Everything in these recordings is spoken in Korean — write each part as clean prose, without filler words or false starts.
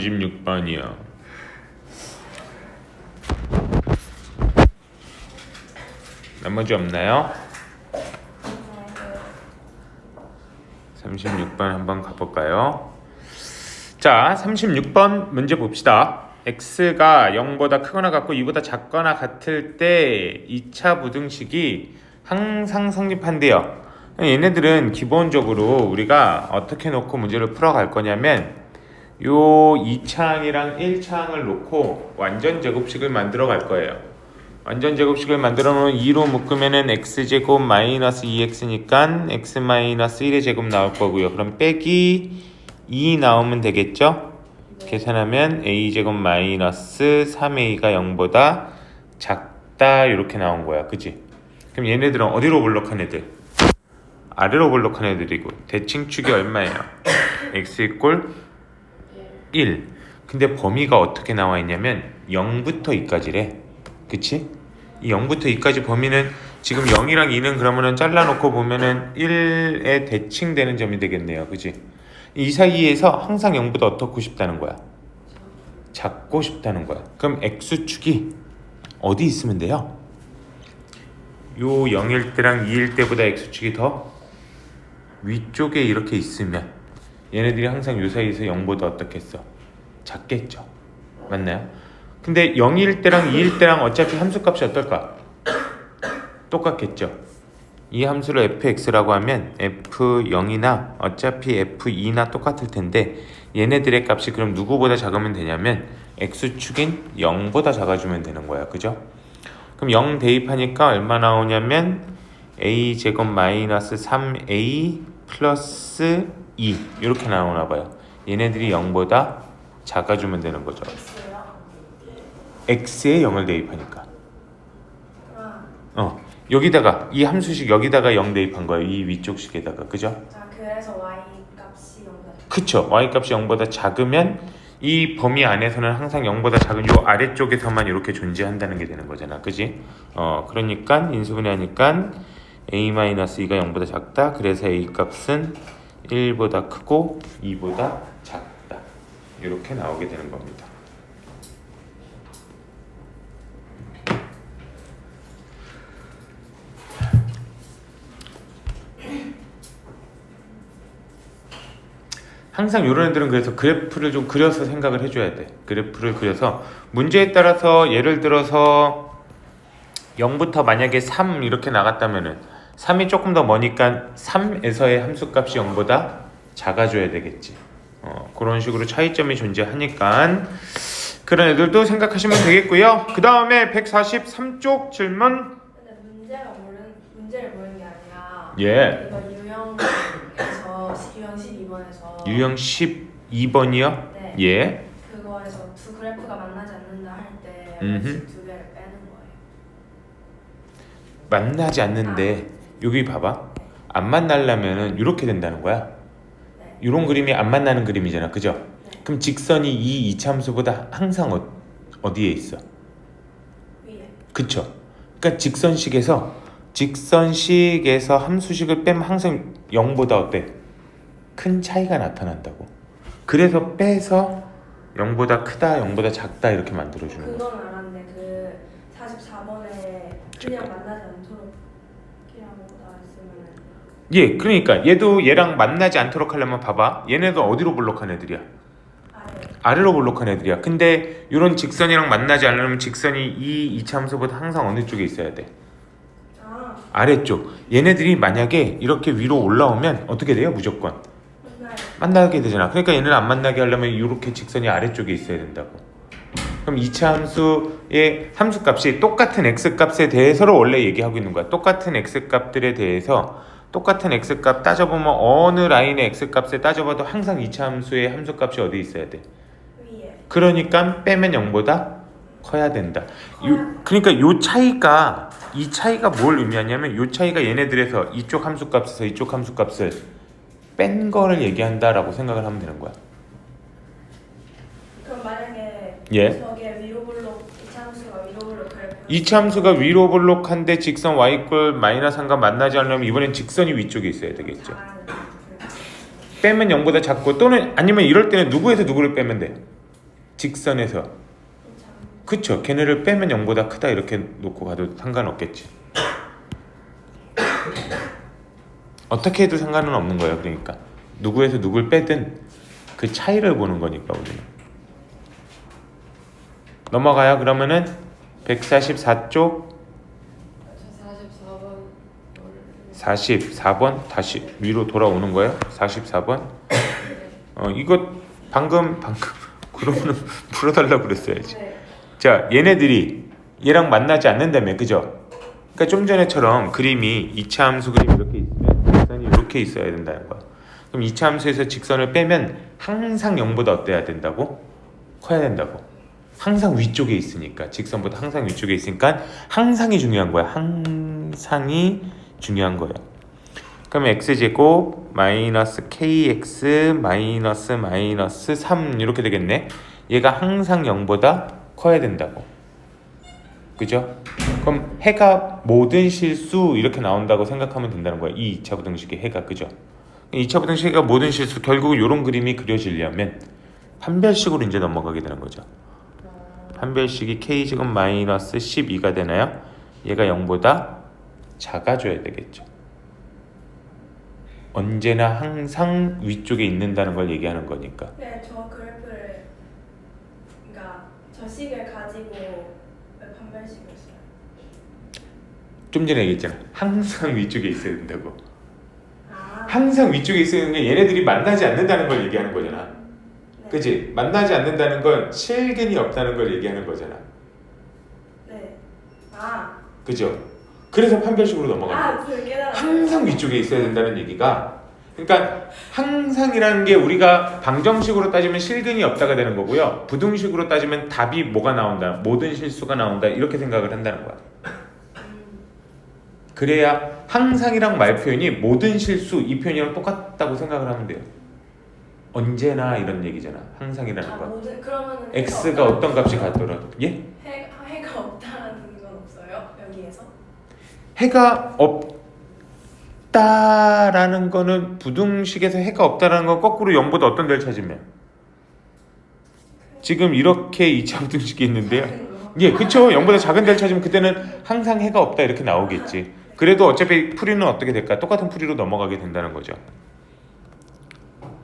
36번이요. 나머지 없나요? 36번 한번 가볼까요? 자, 36번 문제 봅시다. x가 0보다 크거나 같고 2보다 작거나 같을 때 2차 부등식이 항상 성립한대요. 얘네들은 기본적으로 우리가 어떻게 놓고 문제를 풀어갈 거냐면 요 2차항이랑 1차항을 놓고 완전 제곱식을 만들어 갈 거예요. 완전 제곱식을 만들어 놓으면 2로 묶으면은 x제곱 마이너스 2x니까 x 마이너스 1의 제곱 나올 거고요. 그럼 빼기 2 나오면 되겠죠? 계산하면 a제곱 마이너스 3a가 0보다 작다 이렇게 나온 거야. 그치? 그럼 얘네들은 어디로 볼록한 애들? 아래로 볼록한 애들이고 대칭축이 얼마예요? x 이꼴 1. 근데 범위가 어떻게 나와 있냐면 0부터 2까지래. 그치? 이 0부터 2까지 범위는 지금 0이랑 2는 그러면은 잘라놓고 보면은 1에 대칭되는 점이 되겠네요. 그치? 이 사이에서 항상 0보다 어떻고 싶다는 거야? 작고 싶다는 거야. 그럼 x축이 어디 있으면 돼요? 요 0일 때랑 2일 때보다 x축이 더 위쪽에 이렇게 있으면 얘네들이 항상 요 사이에서 0보다 어떻겠어? 작겠죠. 맞나요? 근데 0일 때랑 2일 때랑 어차피 함수값이 어떨까? 똑같겠죠. 이 함수를 fx라고 하면 f0이나 어차피 f2나 똑같을 텐데 얘네들의 값이 그럼 누구보다 작으면 되냐면 x축인 0보다 작아주면 되는 거야. 그죠? 그럼 0 대입하니까 얼마 나오냐면 a제곱 마이너스 3a 플러스 2 이렇게 나오나 봐요. 얘네들이 0보다 작아주면 되는 거죠. x에 0을 대입하니까. 여기다가 이 함수식 여기다가 0 대입한 거예요. 이 위쪽 식에다가. 그죠? 자, 그래서 y 값이 0보다. 그쵸. y 값이 0보다 작으면 이 범위 안에서는 항상 0보다 작은 요 아래쪽에서만 이렇게 존재한다는 게 되는 거잖아. 그지? 그러니까 인수분해하니까 a-2가 0보다 작다. 그래서 a 값은 1보다 크고 2보다 작다. 이렇게 나오게 되는 겁니다. 항상 이런 애들은 그래서 그래프를 좀 그려서 생각을 해줘야 돼. 그래프를 그려서 문제에 따라서 예를 들어서 0부터 만약에 3 이렇게 나갔다면은 3이 조금 더 머니까 3에서의 함수값이 0보다 작아져야 되겠지. 그런 식으로 차이점이 존재하니까 그런 애들도 생각하시면 되겠고요. 그 다음에 143쪽 질문. 근데 문제를 모르는 게 아니라 예. 이거 유형 12번에서 유형 12번이요? 네. 예. 그거에서 두 그래프가 만나지 않는다 할 때 음흠. 두 개를 빼는 거예요. 만나지 않는데 여기 봐봐. 안 만나려면은 이렇게 된다는 거야. 네. 이런 그림이 안 만나는 그림이잖아. 그죠? 네. 그럼 직선이 이 이차함수보다 항상 어디에 있어? 위에. 그쵸? 그러니까 직선식에서 함수식을 빼면 항상 0보다 어때? 큰 차이가 나타난다고. 그래서 빼서 0보다 크다, 0보다 작다 이렇게 만들어주는 거야. 그건 알았는데 그 44번에 그냥 만나지 않도록 이라고 나왔으면은. 예, 그러니까 얘도 얘랑 만나지 않도록 하려면 봐봐. 얘네도 어디로 볼록한 애들이야? 아래로 볼록한 애들이야. 근데 이런 직선이랑 만나지 않으려면 직선이 이 이차함수보다 항상 어느 쪽에 있어야 돼? 아래쪽. 얘네들이 만약에 이렇게 위로 올라오면 어떻게 돼요? 무조건 만나게 되잖아. 그러니까 얘네를 안 만나게 하려면 이렇게 직선이 아래쪽에 있어야 된다고. 그럼 이차함수의 함수값이 똑같은 x값에 대해서로 원래 얘기하고 있는 거야. 똑같은 x값들에 대해서 똑같은 x값 따져보면 어느 라인의 x값에 따져봐도 항상 이차함수의 함수값이 어디 있어야 돼? 위에. 그러니까 빼면 0보다 커야 된다. 그러니까 이 차이가 뭘 의미하냐면 이 차이가 얘네들에서 이쪽 함수값에서 이쪽 함수값을 뺀 거를 얘기한다라고 생각을 하면 되는 거야. 그럼 만약에 예. 저게 위로 볼록 이차함수가 위로 볼록 그래프. 이차함수가 위로 볼록한데 직선 y 꼴 마이너스 3과 만나지 않으려면 이번엔 직선이 위쪽에 있어야 되겠죠. 빼면 0보다 작고 또는 아니면 이럴 때는 누구에서 누구를 빼면 돼? 직선에서. 이참. 그쵸? 걔네를 빼면 0보다 크다 이렇게 놓고 가도 상관없겠지. 어떻게 해도 상관은 없는 거예요. 그러니까 누구에서 누굴 빼든 그 차이를 보는 거니까 우리는. 넘어가요. 그러면은 144쪽 저 44번. 44번 다시 위로 돌아오는 거예요. 44번. 이거 방금 그러면은 풀어달라고 그랬어야지. 네. 자, 얘네들이 얘랑 만나지 않는다며, 그죠? 그러니까 좀 전에처럼 그림이 이차 함수 그림 이렇게 있으면 직선이 이렇게 있어야 된다는 거야. 그럼 이차 함수에서 직선을 빼면 항상 0보다 어때야 된다고? 커야 된다고. 항상 위쪽에 있으니까, 직선보다 항상 위쪽에 있으니까 항상이 중요한 거야. 항상이 중요한 거야. 그러면 x제곱 마이너스 kx 마이너스 마이너스 3 이렇게 되겠네. 얘가 항상 0보다 커야 된다고. 그죠? 그럼 해가 모든 실수 이렇게 나온다고 생각하면 된다는 거야. 이 2차 부등식의 해가. 그죠? 2차 부등식의 해가 모든 실수, 결국 이런 그림이 그려지려면 판별식으로 이제 넘어가게 되는 거죠. 판별식이 k제곱 마이너스 12가 되나요? 얘가 0보다 작아져야 되겠죠. 언제나 항상 위쪽에 있는다는 걸 얘기하는 거니까. 네, 저 그래프를, 그러니까 저 식을 가지고 왜 판별식을 써요? 좀 전에 얘기했잖아. 항상 위쪽에 있어야 된다고. 아, 항상 위쪽에 있어야 되는 게 얘네들이 만나지 않는다는 걸 얘기하는 거잖아. 네. 그치? 만나지 않는다는 건 실근이 없다는 걸 얘기하는 거잖아. 네. 아, 그죠? 그래서 판별식으로 넘어가는 거야. 그 깨달았어요. 항상 위쪽에 있어야 된다는 얘기가, 그러니까 항상이라는 게 우리가 방정식으로 따지면 실근이 없다가 되는 거고요. 부등식으로 따지면 답이 뭐가 나온다, 모든 실수가 나온다 이렇게 생각을 한다는 거야. 그래야 항상이랑 말 표현이 모든 실수 이 표현이랑 똑같다고 생각을 하면 돼요. 언제나 이런 얘기잖아. 항상이라는 거. 모든, 그러면은 x가 어떤 값이 같더라도. 예? 해가 없다라는 건 없어요? 여기에서? 해가 없다라는 거는, 부등식에서 해가 없다라는 건 거꾸로 0보다 어떤 데를 찾으면, 지금 이렇게 2차 부등식이 있는데요. 예, 그쵸. 0보다 작은 데를 찾으면 그때는 항상 해가 없다 이렇게 나오겠지. 그래도 어차피 풀이는 어떻게 될까? 똑같은 풀이로 넘어가게 된다는 거죠.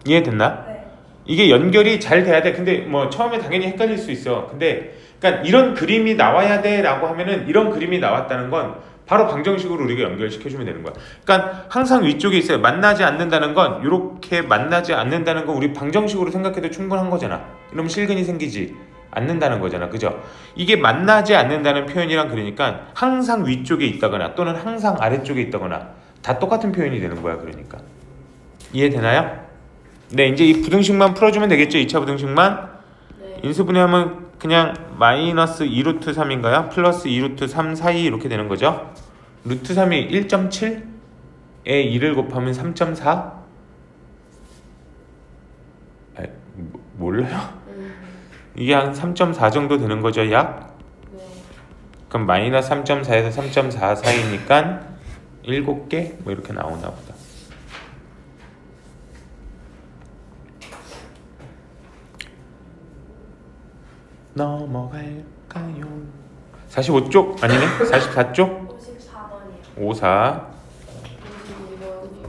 이해됐나? 네. 이게 연결이 잘 돼야 돼. 근데 뭐 처음에 당연히 헷갈릴 수 있어. 근데 그러니까 이런 그림이 나와야 돼라고 하면은, 이런 그림이 나왔다는 건 바로 방정식으로 우리가 연결시켜주면 되는 거야. 그러니까 항상 위쪽에 있어요. 만나지 않는다는 건, 이렇게 만나지 않는다는 건 우리 방정식으로 생각해도 충분한 거잖아. 이러면 실근이 생기지 않는다는 거잖아. 그죠? 이게 만나지 않는다는 표현이랑, 그러니까 항상 위쪽에 있다거나 또는 항상 아래쪽에 있다거나 다 똑같은 표현이 되는 거야. 그러니까 이해되나요? 네, 이제 이 부등식만 풀어주면 되겠죠. 2차 부등식만. 네. 인수분해하면 그냥 마이너스 2루트 3인가요? 플러스 2루트 3 사이 이렇게 되는 거죠. 루트 3이 1.7에 2를 곱하면 3.4? 몰라요? 이게 한 3.4 정도 되는 거죠, 약? 네. 그럼 마이너스 3.4에서 3.4 사이니까 7개? 뭐 이렇게 나오나 보다. 넘어갈까요? 45쪽? 아니네? 44쪽? 54번이요. 54,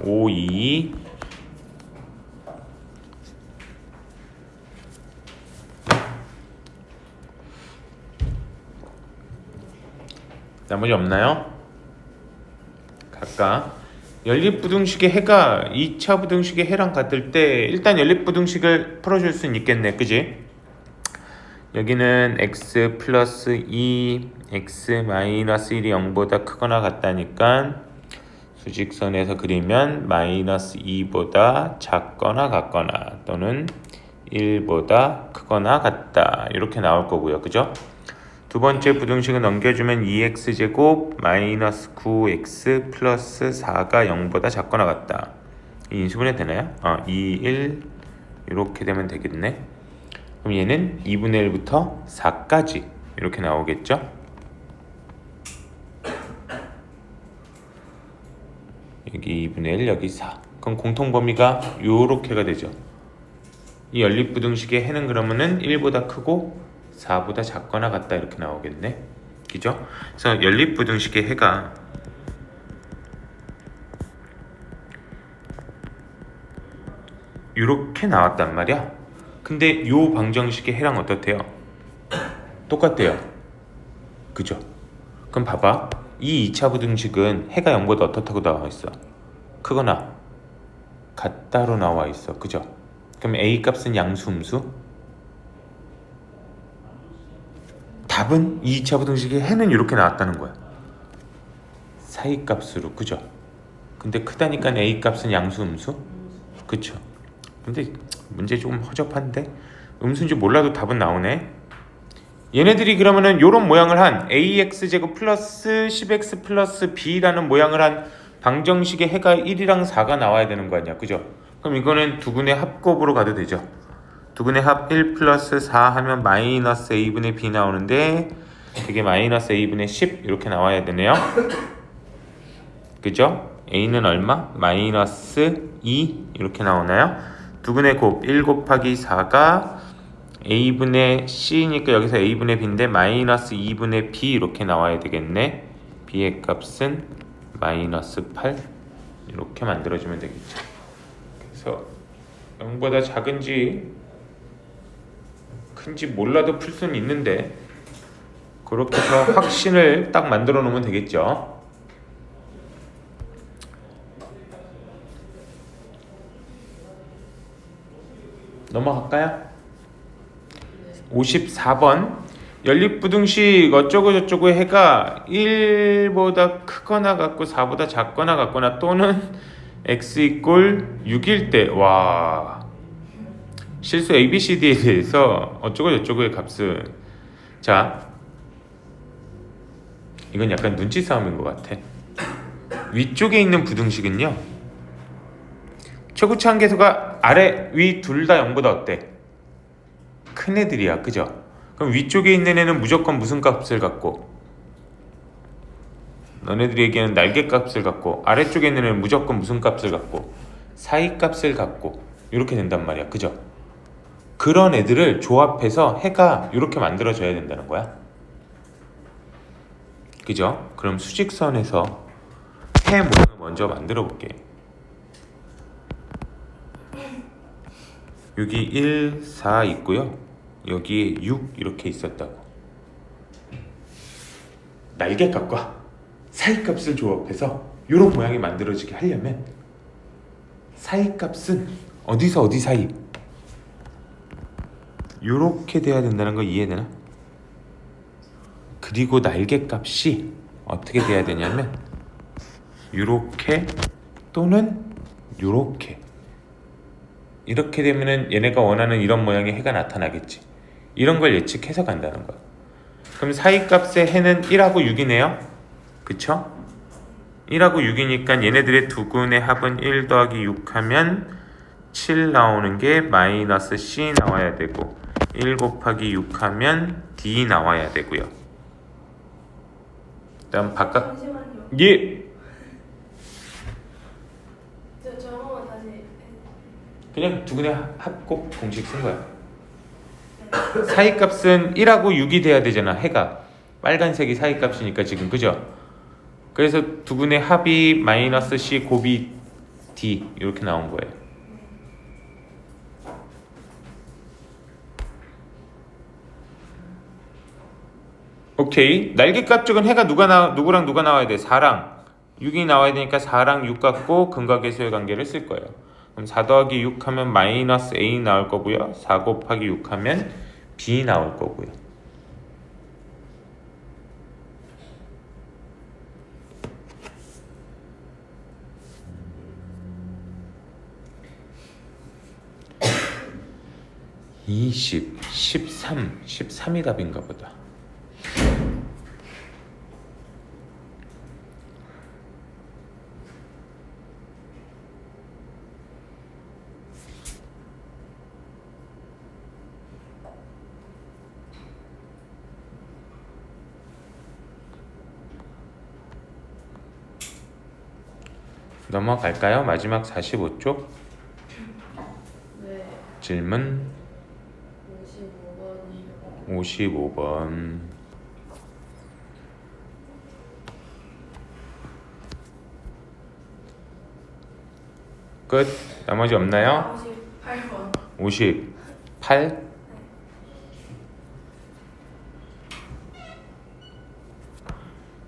52번이요. 52. 나머지 없나요? 각각 연립부등식의 해가 2차 부등식의 해랑 같을 때 일단 연립부등식을 풀어줄 수는 있겠네. 그지? 여기는 x 플러스 2, x 마이너스 1이 0보다 크거나 같다니까 수직선에서 그리면 마이너스 2보다 작거나 같거나 또는 1보다 크거나 같다 이렇게 나올 거고요. 그죠? 두 번째 부등식은 넘겨주면 2x제곱 마이너스 9x 플러스 4가 0보다 작거나 같다. 이 인수분해 되나요? 2, 1 이렇게 되면 되겠네. 그럼 얘는 2분의 1부터 4까지 이렇게 나오겠죠? 여기 2분의 1, 여기 4. 그럼 공통 범위가 요렇게가 되죠. 이 연립부등식의 해는 그러면은 1보다 크고 4보다 작거나 같다 이렇게 나오겠네. 그죠? 그래서 연립부등식의 해가 이렇게 나왔단 말이야. 근데 요 방정식의 해랑 어떻대요? 똑같대요. 그죠? 그럼 봐봐. 이 2차 부등식은 해가 0보다 어떻다고 나와 있어? 크거나 같다로 나와 있어. 그죠? 그럼 A 값은 양수, 음수? 답은 이 2차 부등식의 해는 이렇게 나왔다는 거야. 사이 값으로. 그죠? 근데 크다니까 A 값은 양수, 음수? 그쵸? 근데 문제 조금 허접한데? 음수인지 몰라도 답은 나오네. 얘네들이 그러면은 요런 모양을 한 ax제곱 플러스 10x 플러스 b라는 모양을 한 방정식의 해가 1이랑 4가 나와야 되는 거 아니야. 그죠? 그럼 이거는 두근의 합곱으로 가도 되죠. 두근의 합 1 플러스 4 하면 마이너스 a분의 b 나오는데 그게 마이너스 a분의 10 이렇게 나와야 되네요. 그죠? a는 얼마? 마이너스 2 이렇게 나오나요? 두근의 곱 1 곱하기 4가 a분의 c니까 여기서 a분의 b인데 마이너스 2분의 b 이렇게 나와야 되겠네. b의 값은 마이너스 8 이렇게 만들어주면 되겠죠. 그래서 0보다 작은지 큰지 몰라도 풀 수는 있는데 그렇게 해서 확신을 딱 만들어 놓으면 되겠죠. 넘어갈까요? 54번 연립부등식 어쩌고 저쩌고 해가 1보다 크거나 같고 4보다 작거나 같거나 또는 x 이꼴 6일 때 와 실수 ABCD에 대해서 어쩌고 저쩌고의 값은 자 이건 약간 눈치 싸움인 것 같아. 위쪽에 있는 부등식은요 최고치 한계수가 아래 위 둘 다 0보다 어때? 큰 애들이야. 그죠? 그럼 위쪽에 있는 애는 무조건 무슨 값을 갖고 너네들에게는 날개 값을 갖고 아래쪽에 있는 애는 무조건 무슨 값을 갖고 사이 값을 갖고 이렇게 된단 말이야. 그죠? 그런 애들을 조합해서 해가 이렇게 만들어져야 된다는 거야. 그죠? 그럼 수직선에서 해 모양을 먼저 만들어 볼게. 여기 1, 4 있고요. 여기에 6 이렇게 있었다고. 날개값과 사이값을 조합해서 이런 모양이 만들어지게 하려면 사이값은 어디서 어디 사이 이렇게 돼야 된다는 거 이해되나? 그리고 날개값이 어떻게 돼야 되냐면 이렇게 또는 이렇게 이렇게 되면은 얘네가 원하는 이런 모양의 해가 나타나겠지. 이런 걸 예측해서 간다는 거야. 그럼 사이값의 해는 1하고 6이네요. 그쵸? 1하고 6이니까 얘네들의 두근의 합은 1 더하기 6 하면 7 나오는 게 마이너스 C 나와야 되고 1 곱하기 6 하면 D 나와야 되고요. 다음 바깥 잠시만요. 예! 저 한번 다시. 그냥 두근의 합곱 공식 쓴 거야. 사이값은 1하고 6이 돼야 되잖아. 해가 빨간색이 사이값이니까 지금 그죠? 그래서 두근의 합이 마이너스 C 곱이 D 이렇게 나온 거예요. 오케이. 날개값 쪽은 해가 누구랑 누가 나와야 돼? 4랑 6이 나와야 되니까 4랑 6 갖고 근각계수의 관계를 쓸 거예요. 그럼 4 더하기 6 하면 마이너스 A 나올 거고요. 4 곱하기 6 하면 B 나올 거고요. (20) (13) (13이) 답인가 보다. 넘어갈까요? 마지막 45쪽. 네. 질문 55번이요. 55번. 끝. 나머지 없나요? 58번. 58.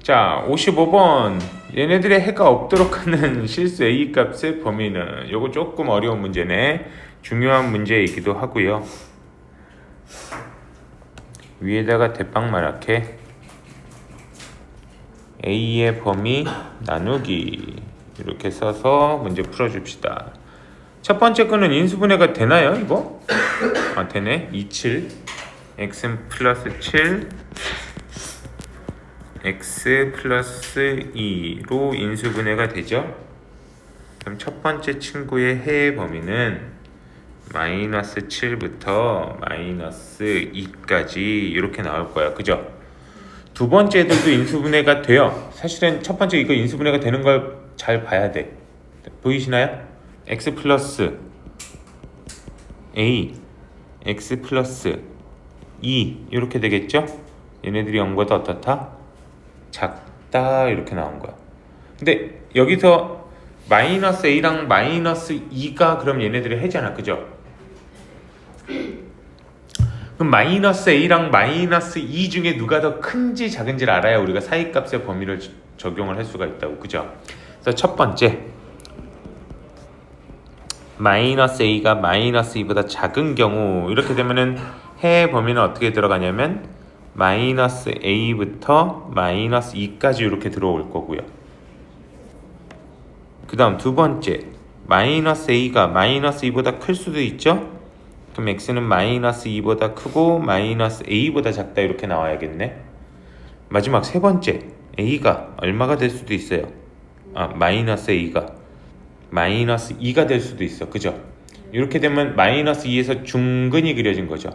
자, 55번. 얘네들의 해가 없도록 하는 실수 A 값의 범위는, 요거 조금 어려운 문제네. 중요한 문제이기도 하고요. 위에다가 대빵말하게 A의 범위 나누기 이렇게 써서 문제 풀어줍시다. 첫 번째 거는 인수분해가 되나요, 이거? 아, 되네. 27 x 플러스 7 x 플러스 2로 인수분해가 되죠. 그럼 첫 번째 친구의 해의 범위는 마이너스 7부터 마이너스 2까지 이렇게 나올 거야. 그죠? 두 번째 애들도 인수분해가 돼요. 사실은 첫 번째 이거 인수분해가 되는 걸 잘 봐야 돼. 보이시나요? x 플러스 a x 플러스 2 이렇게 되겠죠? 얘네들이 0보다 어떻다? 작다 이렇게 나온 거야. 근데 여기서 마이너스 a랑 마이너스 2가 그럼 얘네들의 해잖아. 그죠? 그럼 마이너스 a랑 마이너스 2 중에 누가 더 큰지 작은지를 알아야 우리가 사이값의 범위를 적용을 할 수가 있다고. 그죠? 그래서 첫 번째 마이너스 a가 마이너스 2보다 작은 경우 이렇게 되면은 해의 범위는 어떻게 들어가냐면 마이너스 a부터 마이너스 2까지 이렇게 들어올 거고요. 그 다음 두 번째 마이너스 a가 마이너스 2보다 클 수도 있죠. 그럼 x는 마이너스 2보다 크고 마이너스 a보다 작다 이렇게 나와야겠네. 마지막 세 번째 a가 얼마가 될 수도 있어요. 마이너스 a가 마이너스 2가 될 수도 있어. 그죠? 이렇게 되면 마이너스 2에서 중근이 그려진 거죠.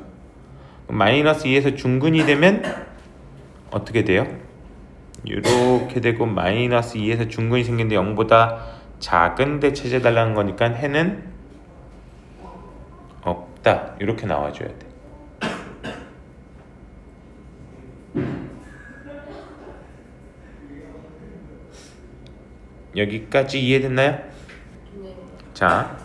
마이너스 2에서 중근이 되면 어떻게 돼요? 이렇게 되고 마이너스 2에서 중근이 생기는데 0보다 작은데 찾아달라는 거니까 해는 없다 이렇게 나와줘야 돼. 여기까지 이해됐나요? 네. 자,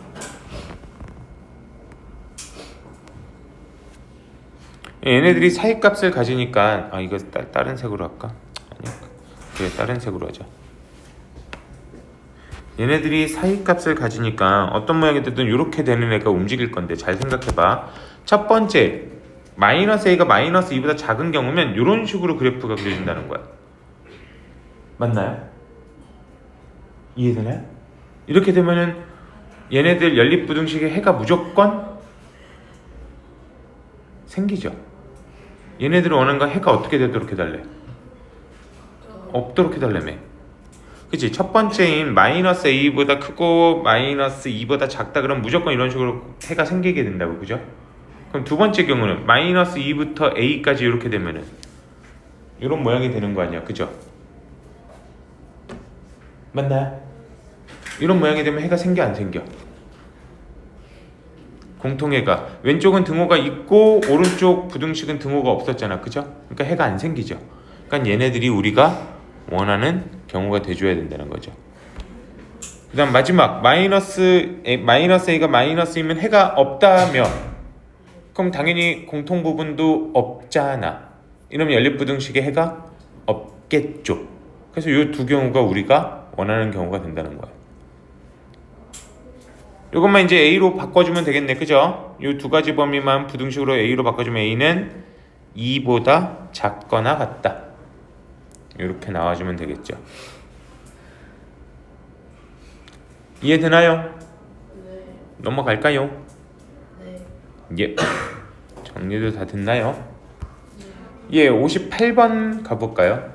얘네들이 사이값을 가지니까 이거 다른 색으로 할까? 아니야. 그래, 다른 색으로 하자. 얘네들이 사이값을 가지니까 어떤 모양이 됐든 이렇게 되는 애가 움직일 건데 잘 생각해봐. 첫 번째 마이너스 a가 마이너스 2보다 작은 경우면 이런 식으로 그래프가 그려진다는 거야. 맞나요? 이해되나요? 이렇게 되면은 얘네들 연립부등식의 해가 무조건 생기죠. 얘네들이 원하는 거 해가 어떻게 되도록 해달래? 없도록 해달라며. 그치? 첫 번째인 마이너스 a보다 크고 마이너스 2보다 작다 그러면 무조건 이런 식으로 해가 생기게 된다고. 그죠? 그럼 두 번째 경우는 마이너스 2부터 a까지 이렇게 되면은 이런 모양이 되는 거 아니야. 그죠? 맞나요? 이런 모양이 되면 해가 생겨 안 생겨? 공통해가 왼쪽은 등호가 있고 오른쪽 부등식은 등호가 없었잖아. 그죠? 그러니까 해가 안 생기죠. 그러니까 얘네들이 우리가 원하는 경우가 돼줘야 된다는 거죠. 그 다음 마지막 마이너스 a가 마이너스이면 해가 없다며 그럼 당연히 공통 부분도 없잖아. 이러면 연립부등식의 해가 없겠죠. 그래서 이 두 경우가 우리가 원하는 경우가 된다는 거야. 이것만 이제 a로 바꿔주면 되겠네. 그죠? 이 두 가지 범위만 부등식으로 a로 바꿔주면 a는 2보다 작거나 같다. 이렇게 나와주면 되겠죠. 이해되나요? 네. 넘어갈까요? 네. 예. 정리도 다 됐나요? 예, 58번 가볼까요?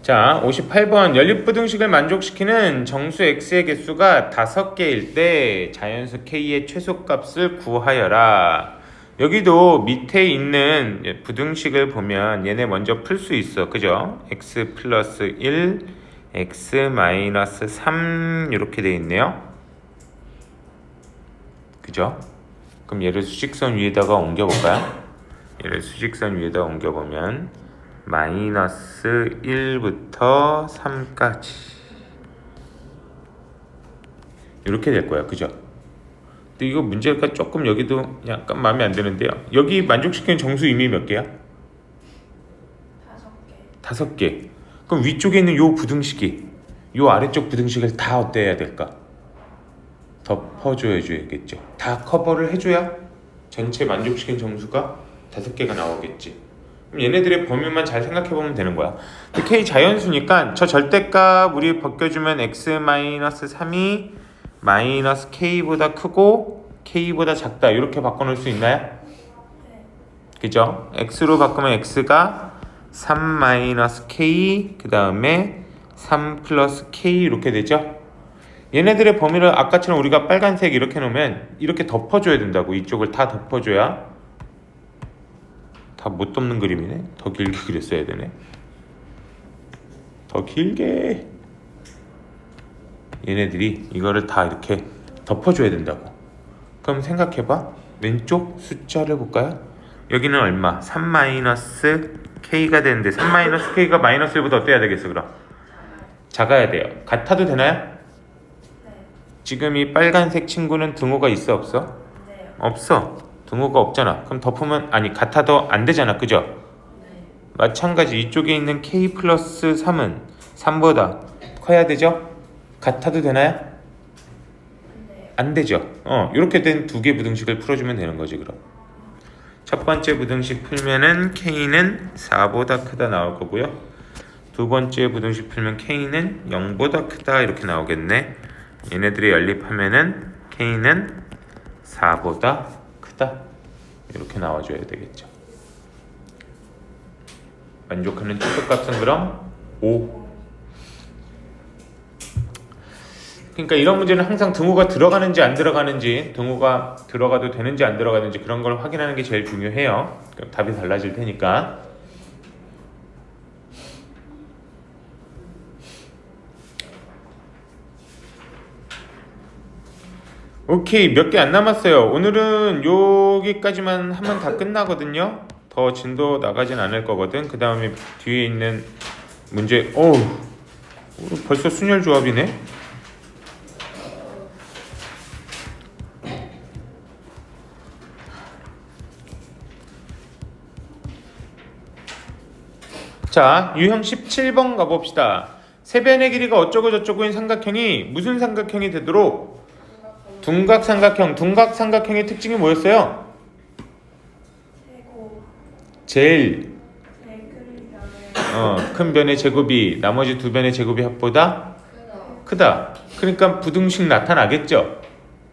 자, 58번 연립부등식을 만족시키는 정수 x의 개수가 5개일 때 자연수 k의 최소값을 구하여라. 여기도 밑에 있는 부등식을 보면 얘네 먼저 풀 수 있어. 그죠? x 플러스 1, x 마이너스 3 이렇게 돼 있네요. 그죠? 그럼 얘를 수직선 위에다가 옮겨볼까요? 얘를 수직선 위에다 옮겨보면 마이너스 1부터 3까지 이렇게 될 거야. 그죠? 근데 이거 문제가 조금 여기도 약간 마음에 안 드는데요. 여기 만족시키는 정수 이미 몇 개야? 5개. 5개. 그럼 위쪽에 있는 요 부등식이 요 아래쪽 부등식을 다 어때야 될까? 덮어줘야겠죠. 다 커버를 해줘야 전체 만족시키는 정수가 5개가 나오겠지. 그럼 얘네들의 범위만 잘 생각해보면 되는 거야. 근데 K 자연수니까 저 절대값 우리 벗겨주면 x-3이 마이너스 K보다 크고 K보다 작다 이렇게 바꿔놓을 수 있나요? 네. 그죠? X로 바꾸면 X가 3 마이너스 K 그 다음에 3 플러스 K 이렇게 되죠? 얘네들의 범위를 아까처럼 우리가 빨간색 이렇게 놓으면 이렇게 덮어줘야 된다고. 이쪽을 다 덮어줘야. 다 못 덮는 그림이네. 더 길게 그렸어야 되네. 더 길게. 얘네들이 이거를 다 이렇게 덮어줘야 된다고. 그럼 생각해봐. 왼쪽 숫자를 볼까요? 여기는 얼마? 3 마이너스 K가 되는데 3 마이너스 K가 마이너스 1보다 어때야 되겠어 그럼? 작아야 돼요. 같아도 되나요? 네. 지금 이 빨간색 친구는 등호가 있어 없어? 네. 없어. 등호가 없잖아. 그럼 덮으면 아니 같아도 안 되잖아. 그죠? 네. 마찬가지 이쪽에 있는 K 플러스 3은 3보다 커야 되죠? 같아도 되나요? 네. 안 되죠. 이렇게 된 두 개 부등식을 풀어주면 되는 거지 그럼. 첫 번째 부등식 풀면은 K는 4보다 크다 나올 거고요. 두 번째 부등식 풀면 K는 0보다 크다 이렇게 나오겠네. 얘네들이 연립하면은 K는 4보다 크다 이렇게 나와줘야 되겠죠. 만족하는 최소값은 그럼 5. 그러니까 이런 문제는 항상 등호가 들어가는지 안 들어가는지, 등호가 들어가도 되는지 안 들어가는지 그런 걸 확인하는 게 제일 중요해요. 그럼 답이 달라질 테니까. 오케이, 몇 개 안 남았어요. 오늘은 여기까지만 하면 다 끝나거든요. 더 진도 나가진 않을 거거든. 그 다음에 뒤에 있는 문제, 벌써 순열 조합이네. 자, 유형 17번 가봅시다. 세변의 길이가 어쩌고 저쩌고인 삼각형이 무슨 삼각형이 되도록 둔각삼각형. 둔각삼각형의 특징이 뭐였어요? 최고. 제일 제일 큰 변을. 큰 변의 제곱이 나머지 두 변의 제곱이 합보다 크다. 그러니까 부등식 나타나겠죠.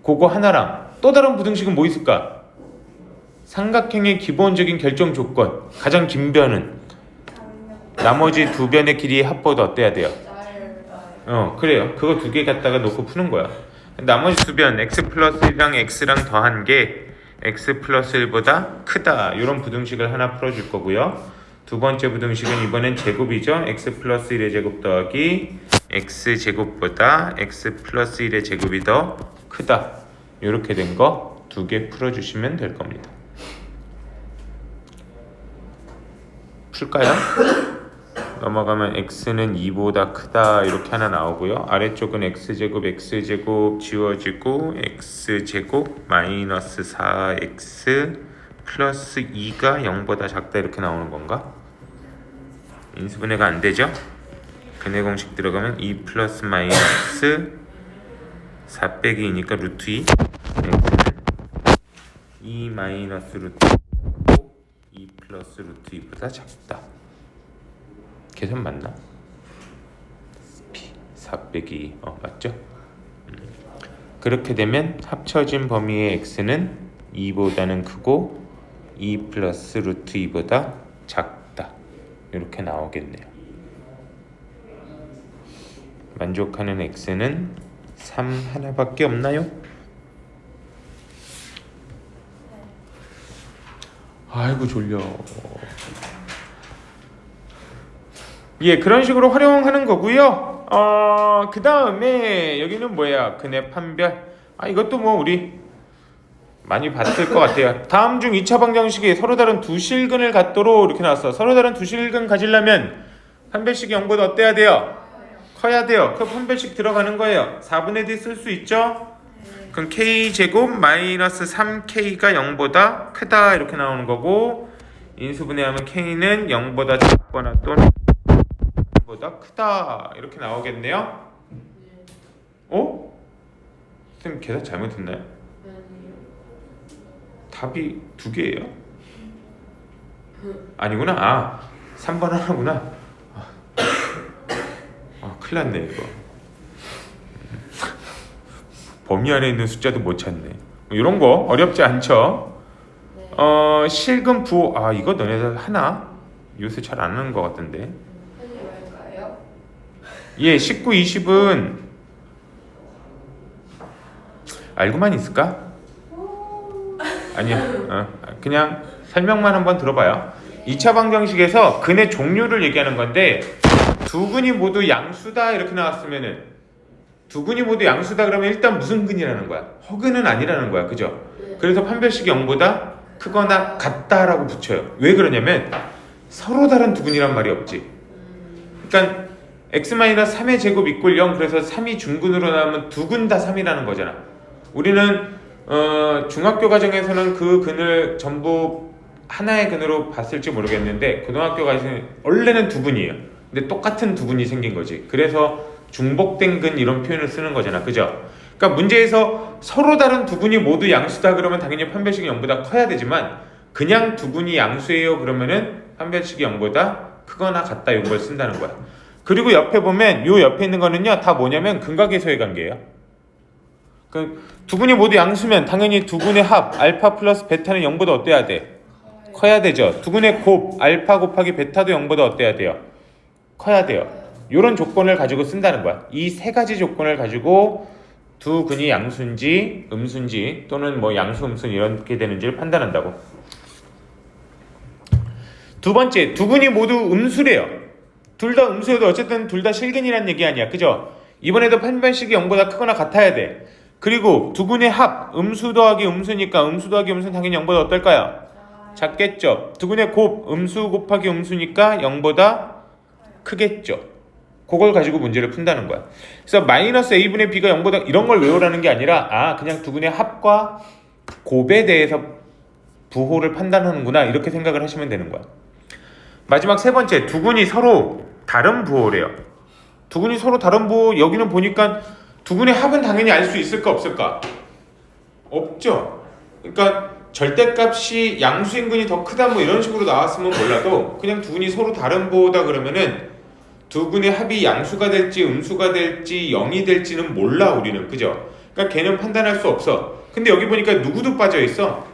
그거 하나랑 또 다른 부등식은 뭐 있을까? 삼각형의 기본적인 결정 조건. 가장 긴 변은 나머지 두 변의 길이의 합보다 어때야 돼요? 그래요. 그거 두 개 갖다가 놓고 푸는 거야. 나머지 두 변 x 플러스 1이랑 x랑 더한 게 x 플러스 1보다 크다. 이런 부등식을 하나 풀어줄 거고요. 두 번째 부등식은 이번엔 제곱이죠. x 플러스 1의 제곱 더하기 x 제곱보다 x 플러스 1의 제곱이 더 크다. 이렇게 된 거 두 개 풀어주시면 될 겁니다. 풀까요? 넘어가면 x는 2보다 크다 이렇게 하나 나오고요. 아래쪽은 x제곱 지워지고 x제곱 마이너스 4x 플러스 2가 0보다 작다 이렇게 나오는 건가? 인수분해가 안 되죠? 근해 공식 들어가면 2 플러스 마이너스 4 빼기 2니까 루트 2 x는 2 마이너스 루트 2 플러스 루트 2보다 작다. 계산 맞나? 4 빼기 맞죠? 그렇게 되면 합쳐진 범위의 x는 2보다는 크고 2 플러스 루트 2보다 작다. 이렇게 나오겠네요. 만족하는 x는 3 하나밖에 없나요? 아이고 졸려. 예, 그런 식으로 활용하는 거고요. 그 다음에 여기는 뭐야? 근의 판별. 이것도 뭐 우리 많이 봤을 것 같아요. 다음 중 2차 방정식이 서로 다른 두 실근을 갖도록 이렇게 나왔어. 서로 다른 두 실근 가지려면 판별식이 0보다 어때야 돼요? 커야 돼요. 그 판별식 들어가는 거예요. 4분의 D 쓸 수 있죠? 그럼 K제곱 마이너스 3K가 0보다 크다 이렇게 나오는 거고, 인수분해하면 K는 0보다 작거나 또는 보다 크다 이렇게 나오겠네요. 선생님 계산 잘못했나요? 답이 두 개예요? 아니구나. 3번 하나구나. 큰일 났네 이거. 범위 안에 있는 숫자도 못 찾네. 이런 거 어렵지 않죠? 실근 부호. 이거 너네들 하나? 요새 잘 안 하는 것 같던데. 예, 19, 20은 알고만 있을까? 아니야. 그냥 설명만 한번 들어봐요. 2차 방정식에서 근의 종류를 얘기하는 건데, 두 근이 모두 양수다 이렇게 나왔으면은, 두 근이 모두 양수다 그러면 일단 무슨 근이라는 거야? 허근은 아니라는 거야. 그죠? 그래서 판별식이 0보다 크거나 같다라고 붙여요. 왜 그러냐면 서로 다른 두 근이란 말이 없지. 그러니까 x-3의 제곱 이꼴 0, 그래서 3이 중근으로 나오면 두 근 다 3이라는 거잖아. 우리는 중학교 과정에서는 그 근을 전부 하나의 근으로 봤을지 모르겠는데, 고등학교 과정에서는 원래는 두 근이에요. 근데 똑같은 두 근이 생긴 거지. 그래서 중복된 근 이런 표현을 쓰는 거잖아. 그죠? 그러니까 문제에서 서로 다른 두 근이 모두 양수다 그러면 당연히 판별식이 0보다 커야 되지만, 그냥 두 근이 양수예요 그러면은 판별식이 0보다 크거나 같다 이걸 쓴다는 거야. 그리고 옆에 보면 요 옆에 있는 거는요 다 뭐냐면 근과 계소의 관계예요. 두 근이 모두 양수면 당연히 두 근의 합 알파 플러스 베타는 0보다 어때야 돼? 커야 되죠. 두 근의 곱 알파 곱하기 베타도 0보다 어때야 돼요? 커야 돼요. 이런 조건을 가지고 쓴다는 거야. 이 세 가지 조건을 가지고 두 근이 양수인지 음수인지 또는 뭐 양수 음수 이렇게 되는지를 판단한다고. 두 번째, 두 근이 모두 음수래요. 둘 다 음수여도 어쨌든 둘 다 실근이란 얘기 아니야. 그죠? 이번에도 판별식이 0보다 크거나 같아야 돼. 그리고 두 근의 합 음수 더하기 음수니까 음수 더하기 음수는 당연히 0보다 어떨까요? 작겠죠. 두 근의 곱 음수 곱하기 음수니까 0보다 크겠죠. 그걸 가지고 문제를 푼다는 거야. 그래서 마이너스 a분의 b가 0보다 이런 걸 외우라는 게 아니라 그냥 두 근의 합과 곱에 대해서 부호를 판단하는구나 이렇게 생각을 하시면 되는 거야. 마지막 세 번째, 두 근이 서로 다른 부호래요. 두 근이 서로 다른 부호, 여기는 보니까 두 근의 합은 당연히 알 수 있을까 없을까? 없죠. 그러니까 절대값이 양수인 근이 더 크다 뭐 이런 식으로 나왔으면 몰라도 그냥 두 근이 서로 다른 부호다 그러면은 두 근의 합이 양수가 될지 음수가 될지 0이 될지는 몰라 우리는. 그죠? 그러니까 걔는 판단할 수 없어. 근데 여기 보니까 누구도 빠져있어.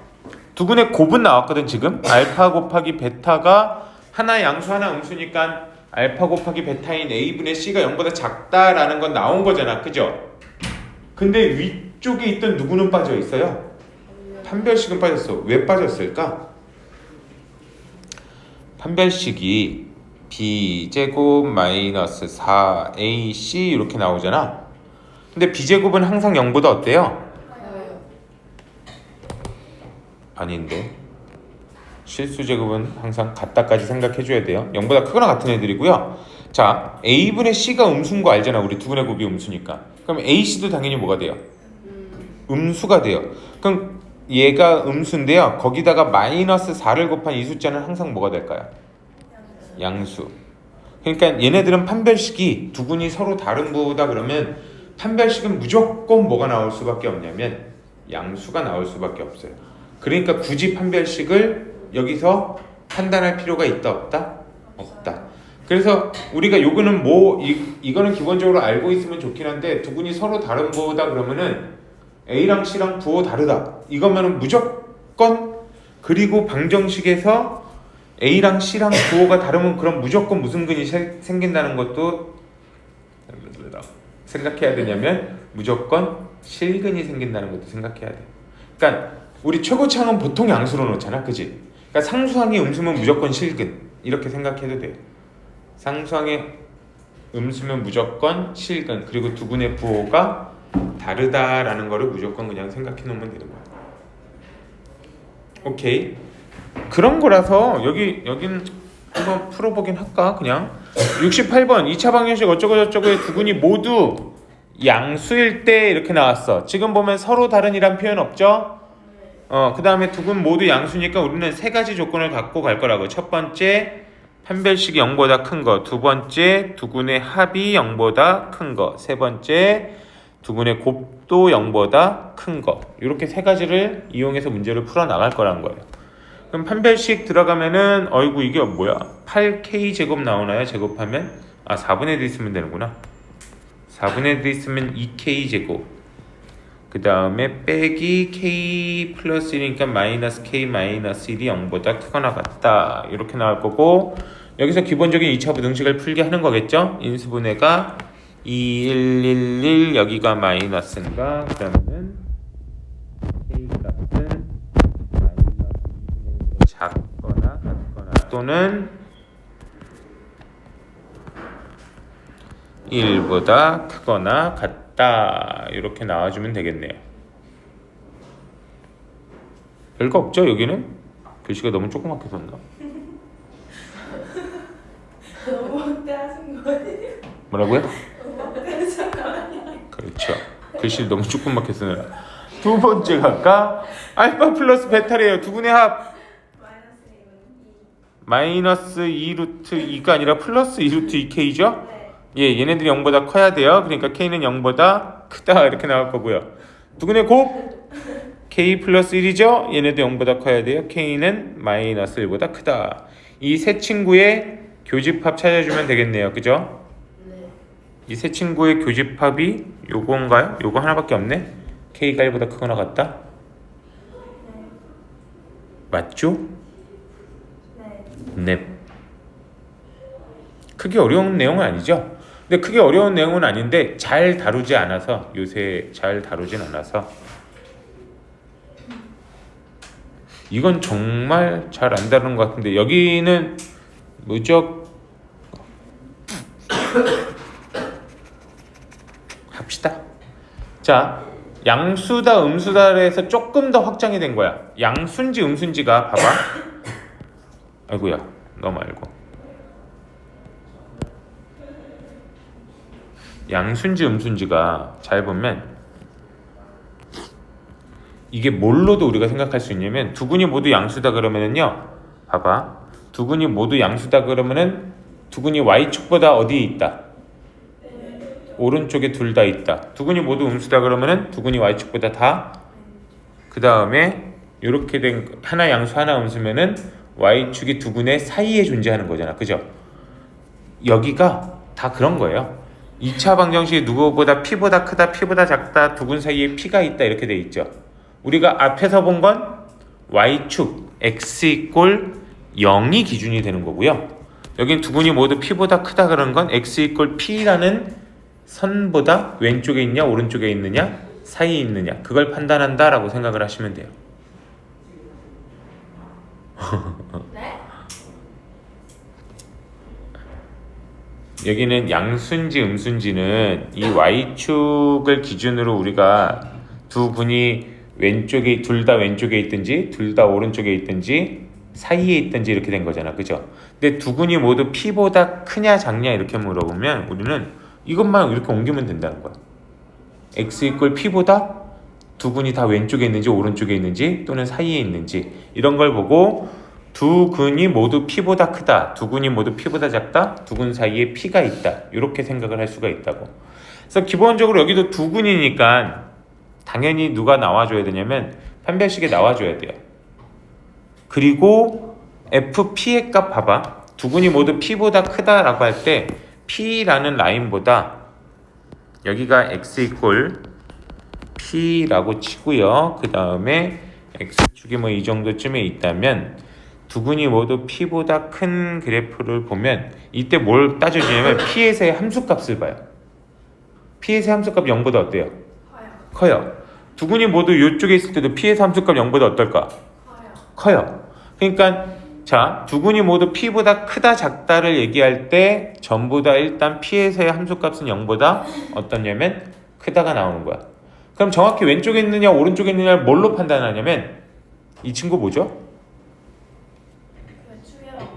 두 근의 곱은 나왔거든 지금. 알파 곱하기 베타가 하나 양수 하나 음수니까 알파 곱하기 베타인 a분의 c가 0보다 작다라는 건 나온 거잖아. 그죠? 근데 위쪽에 있던 누구는 빠져있어요? 판별식은 빠졌어. 왜 빠졌을까? 판별식이 b제곱 마이너스 4ac 이렇게 나오잖아. 근데 b제곱은 항상 0보다 어때요? 아닌데 실수제곱은 항상 같다까지 생각해줘야 돼요. 0보다 크거나 같은 애들이고요. 자, a분의 c가 음수인 거 알잖아. 우리 두 근의 곱이 음수니까. 그럼 ac도 당연히 뭐가 돼요? 음수가 돼요. 그럼 얘가 음수인데요. 거기다가 마이너스 4를 곱한 이 숫자는 항상 뭐가 될까요? 양수. 그러니까 얘네들은 판별식이 두 근이 서로 다른 부호다 그러면 판별식은 무조건 뭐가 나올 수밖에 없냐면 양수가 나올 수밖에 없어요. 그러니까 굳이 판별식을 여기서 판단할 필요가 있다 없다? 없다. 그래서 우리가 요거는 이거는 기본적으로 알고 있으면 좋긴 한데 두 근이 서로 다른 부호다 그러면은 A랑 C랑 부호 다르다. 이거면은 무조건. 그리고 방정식에서 A랑 C랑 부호가 다르면 그럼 무조건 무슨 근이 생긴다는 것도 생각해야 되냐면 무조건 실근이 생긴다는 것도 생각해야 돼. 그러니까 우리 최고차항은 보통 양수로 놓잖아. 그지? 그러니까 상수항의 음수면 무조건 실근 이렇게 생각해도 돼요. 상수항의 음수면 무조건 실근 그리고 두근의 부호가 다르다라는 거를 무조건 그냥 생각해 놓으면 되는 거야. 오케이. 그런 거라서 여긴 한번 풀어보긴 할까 그냥. 68번 2차 방정식 어쩌고저쩌고의 두근이 모두 양수일 때 이렇게 나왔어. 지금 보면 서로 다른이란 표현 없죠? 그 다음에 두근 모두 양수니까 우리는 세 가지 조건을 갖고 갈 거라고. 첫 번째 판별식이 0보다 큰 거, 두 번째 두근의 합이 0보다 큰 거, 세 번째 두근의 곱도 0보다 큰 거. 이렇게 세 가지를 이용해서 문제를 풀어 나갈 거란 거예요. 그럼 판별식 들어가면은 어이구 이게 뭐야? 8k 제곱 나오나요? 제곱하면 4분의 1 있으면 되는구나. 4분의 1 있으면 2k 제곱. 그 다음에 빼기 k 플러스 1이니까 마이너스 k 마이너스 1이 0보다 크거나 같다. 이렇게 나올 거고 여기서 기본적인 2차 부등식을 풀게 하는 거겠죠? 인수분해가 2, 1, 1, 1 여기가 마이너스인가? 그러면은 k 값은 마이너스 2분의 1로 작거나 같거나 또는 1보다 크거나 같다. 이렇게 나와주면 되겠네요. 별거 없죠 여기는? 글씨가 너무 조그맣게 썼나? 너무 확대하신 거 아니에요? 뭐라고요? 너무 확대하신 거 아니에요? 그렇죠. 글씨를 너무 조그맣게 쓰느라. 두 번째 갈까? 알파 플러스 베타래요. 두분의 합 마이너스 2 루트 2가 아니라 플러스 2 루트 2k죠? 네. 예, 얘네들이 0보다 커야 돼요. 그러니까 k는 0보다 크다 이렇게 나올 거고요. 두근의 곱 k 플러스 1이죠? 얘네도 0보다 커야 돼요. k는 마이너스 1보다 크다. 이 세 친구의 교집합 찾아주면 되겠네요. 그죠? 네. 이 세 친구의 교집합이 요건가요? 요거 하나밖에 없네. k가 1보다 크거나 같다. 네. 맞죠? 네. 네. 크게 어려운 내용은 아니죠. 근데 크게 어려운 내용은 아닌데 잘 다루지 않아서 요새 잘 다루진 않아서 이건 정말 잘 안 다루는 것 같은데 여기는 무적 합시다. 자, 양수다 음수다에서 조금 더 확장이 된 거야. 양수인지 음수인지가 봐봐. 아이고야, 너 말고. 양수인지 음수인지가 잘 보면 이게 뭘로도 우리가 생각할 수 있냐면 두근이 모두 양수다 그러면은요. 봐봐. 두근이 모두 양수다 그러면은 두근이 y축보다 어디에 있다? 오른쪽에 둘 다 있다. 두근이 모두 음수다 그러면은 두근이 y축보다 다 그 다음에 이렇게 된 하나 양수 하나 음수면은 y축이 두근의 사이에 존재하는 거잖아. 그죠? 여기가 다 그런 거예요. 2차 방정식이 누구보다 p보다 크다, p보다 작다, 두근 사이에 p가 있다 이렇게 돼 있죠. 우리가 앞에서 본 건 y축 x 이꼴 0이 기준이 되는 거고요. 여긴 두근이 모두 p보다 크다 그런 건 x 이꼴 p라는 선보다 왼쪽에 있냐 오른쪽에 있느냐 사이에 있느냐 그걸 판단한다라고 생각을 하시면 돼요. 네? 여기는 양수인지 음수인지는 이 y축을 기준으로 우리가 두 분이 왼쪽에 둘 다 왼쪽에 있든지 둘 다 오른쪽에 있든지 사이에 있든지 이렇게 된 거잖아. 그죠? 근데 두 군이 모두 p보다 크냐 작냐 이렇게 물어보면 우리는 이것만 이렇게 옮기면 된다는 거야. x 이꼴 p보다 두 군이 다 왼쪽에 있는지 오른쪽에 있는지 또는 사이에 있는지 이런 걸 보고 두 군이 모두 p보다 크다, 두 군이 모두 p보다 작다, 두 군 사이에 p가 있다 이렇게 생각을 할 수가 있다고. 그래서 기본적으로 여기도 두 군이니까 당연히 누가 나와줘야 되냐면 판별식에 나와줘야 돼요. 그리고 FP의 값 봐봐. 두 군이 모두 P보다 크다라고 할 때 P라는 라인보다 여기가 X 이꼴 P라고 치고요. 그 다음에 X축이 뭐 이 정도쯤에 있다면 두 군이 모두 P보다 큰 그래프를 보면 이때 뭘 따져주냐면 P에서의 함수값을 봐요. P에서의 함수값 0보다 어때요? 커요. 두 군이 모두 이쪽에 있을 때도 P에서 함수값 0보다 어떨까? 커요. 그러니까 자, 두 군이 모두 p보다 크다 작다를 얘기할 때 전부 다 일단 p에서의 함수값은 0보다 어떻냐면 크다가 나오는 거야. 그럼 정확히 왼쪽에 있느냐 오른쪽에 있느냐를 뭘로 판단하냐면 이 친구 뭐죠? 그 축이라고.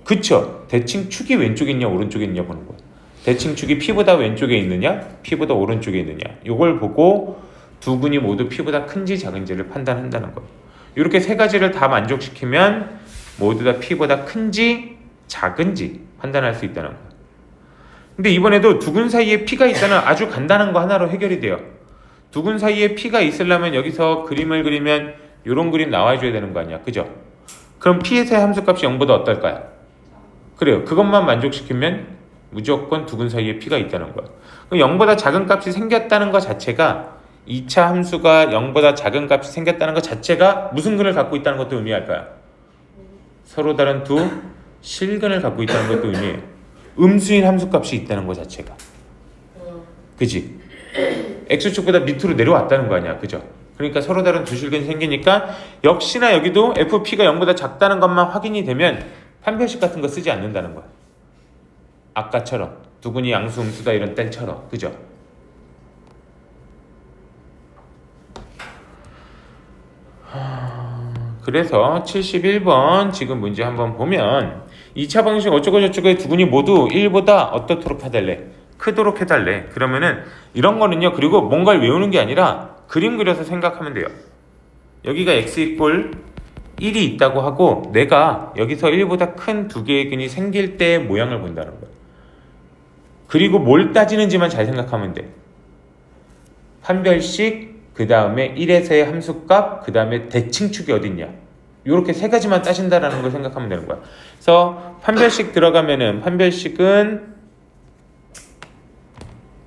그쵸. 대칭축이 왼쪽에 있냐 오른쪽에 있냐 보는 거야. 대칭축이 p보다 왼쪽에 있느냐 p보다 오른쪽에 있느냐 이걸 보고 두 군이 모두 p보다 큰지 작은지를 판단한다는 거예요. 이렇게 세 가지를 다 만족시키면 모두 다 p보다 큰지 작은지 판단할 수 있다는 거예요. 근데 이번에도 두 군 사이에 p가 있다는 아주 간단한 거 하나로 해결이 돼요. 두 군 사이에 p가 있으려면 여기서 그림을 그리면 이런 그림 나와줘야 되는 거 아니야, 그죠? 그럼 p에서의 함수값이 0보다 어떨까요? 그래요. 그것만 만족시키면 무조건 두 군 사이에 p가 있다는 거야. 그럼 0보다 작은 값이 생겼다는 것 자체가 2차 함수가 0보다 작은 값이 생겼다는 것 자체가 무슨 근을 갖고 있다는 것도 의미할까요? 서로 다른 두 실근을 갖고 있다는 것도 의미해요. 음수인 함수값이 있다는 것 자체가. 그지? x축보다 밑으로 내려왔다는 거 아니야, 그죠? 그러니까 서로 다른 두 실근이 생기니까 역시나 여기도 fp가 0보다 작다는 것만 확인이 되면 판별식 같은 거 쓰지 않는다는 거야. 아까처럼 두 군이 양수 음수다 이런 땐처럼, 그죠? 그래서 71번 지금 문제 한번 보면 2차 방식 어쩌고 저쩌고의 두 군이 모두 1보다 어떻도록 해달래? 크도록 해달래. 그러면은 이런 거는요, 그리고 뭔가를 외우는 게 아니라 그림 그려서 생각하면 돼요. 여기가 x 이꼴 1이 있다고 하고 내가 여기서 1보다 큰 두 개의 근이 생길 때의 모양을 본다는 거야. 그리고 뭘 따지는지만 잘 생각하면 돼. 판별식, 그 다음에 1에서의 함수값, 그 다음에 대칭축이 어딨냐. 이렇게 세 가지만 따진다라는 걸 생각하면 되는 거야. 그래서 판별식 들어가면은 판별식은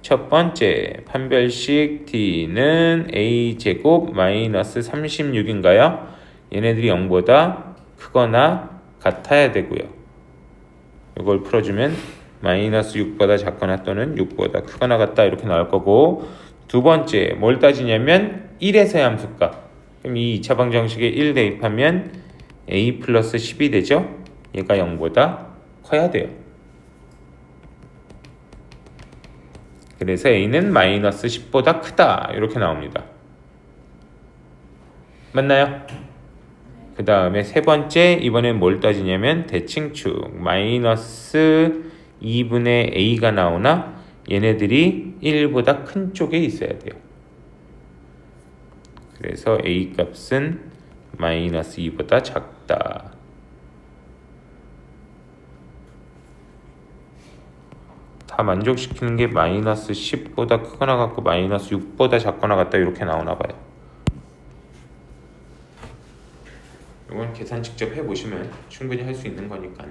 첫 번째 판별식 D는 A제곱 마이너스 36인가요? 얘네들이 0보다 크거나 같아야 되고요. 이걸 풀어주면 마이너스 6보다 작거나 또는 6보다 크거나 같다 이렇게 나올 거고, 두 번째 뭘 따지냐면 1에서의 함수값. 그럼 이 2차 방정식에 1 대입하면 a 플러스 10이 되죠. 얘가 0보다 커야 돼요. 그래서 a는 마이너스 10보다 크다 이렇게 나옵니다. 맞나요? 그 다음에 세 번째, 이번엔 뭘 따지냐면 대칭축 마이너스 2분의 a가 나오나 얘네들이 1보다 큰 쪽에 있어야 돼요. 그래서 a 값은 마이너스 2보다 작다. 다 만족시키는 게 마이너스 10보다 크거나 같고 마이너스 6보다 작거나 같다 이렇게 나오나 봐요. 이건 계산 직접 해보시면 충분히 할 수 있는 거니까요.